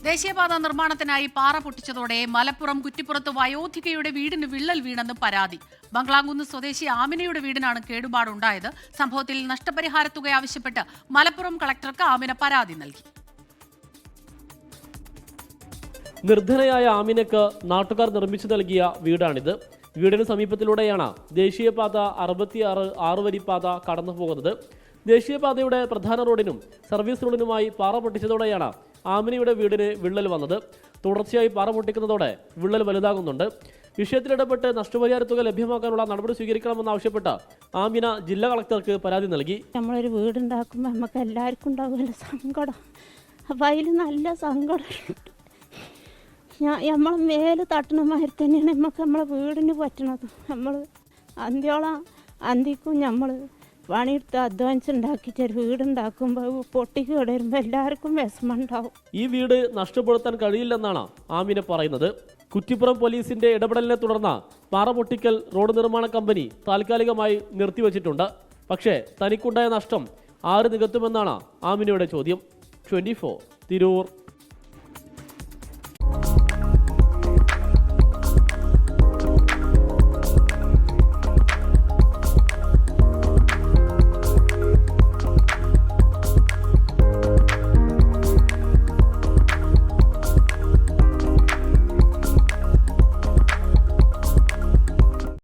ദേശീയപാത നിർമ്മാണത്തിനായി പാറ പൊട്ടിച്ചതോടെ മലപ്പുറം കുറ്റിപ്പുറത്ത് വയോധികയുടെ വീടിന് വിള്ളൽ വീണെന്ന് പരാതി. ബംഗ്ലാംകുന്ന് സ്വദേശി ആമിനയുടെ വീടിനാണ് കേടുപാടുണ്ടായത്. സംഭവത്തിൽ നഷ്ടപരിഹാര തുക ആവശ്യപ്പെട്ട് മലപ്പുറം കളക്ടർക്ക് ആമിന പരാതി നൽകി. നിർധനയായ ആമിനക്ക് നാട്ടുകാർ നിർമ്മിച്ചു നൽകിയ വീടാണിത്. വീടിന് സമീപത്തിലൂടെയാണ് ദേശീയപാത 66 ആറുവരിപ്പാത കടന്നു പോകുന്നത്. ദേശീയപാതയുടെ പ്രധാന റോഡിനും സർവീസ് റോഡിനുമായി പാറ പൊട്ടിച്ചതോടെയാണ് ആമിനയുടെ വീടിന് വിള്ളൽ വന്നത്. തുടർച്ചയായി പാറ പൊട്ടിക്കുന്നതോടെ വിള്ളൽ വലുതാകുന്നുണ്ട്. വിഷയത്തിലിടപെട്ട് നഷ്ടപരിഹാര തുക ലഭ്യമാക്കാനുള്ള നടപടി സ്വീകരിക്കണമെന്നാവശ്യപ്പെട്ട് ആമിന ജില്ലാ കളക്ടർക്ക് പരാതി നൽകി. നമ്മളൊരു വീടുണ്ടാക്കുമ്പോൾ നമുക്ക് എല്ലാവർക്കും ഉണ്ടാകുമല്ലോ സങ്കടം. അപ്പം അതിൽ നല്ല സങ്കടം. നമ്മൾ മേല് തട്ടണ മാതിരി തന്നെയാണ് നമുക്ക് നമ്മളെ വീടിന് പറ്റണത്. നമ്മൾ അന്തിക്കും നമ്മൾ പണിയെടുത്ത് അധ്വാനിച്ചുണ്ടാക്കിച്ചൊരു വീടുണ്ടാക്കുമ്പോൾ പൊട്ടിക്ക് കിടരുമ്പോൾ എല്ലാവർക്കും വിഷമമുണ്ടാവും. ഈ വീട് നഷ്ടപ്പെടുത്താൻ കഴിയില്ലെന്നാണ് ആമിന പറയുന്നത്. കുറ്റിപ്പുറം പോലീസിന്റെ ഇടപെടലിനെ തുടർന്ന് പാറ പൊട്ടിക്കൽ റോഡ് നിർമ്മാണ കമ്പനി താൽക്കാലികമായി നിർത്തിവച്ചിട്ടുണ്ട്. പക്ഷേ തനിക്കുണ്ടായ നഷ്ടം ആര് നികത്തുമെന്നാണ് ആമിനയുടെ ചോദ്യം. 24 തിരൂർ.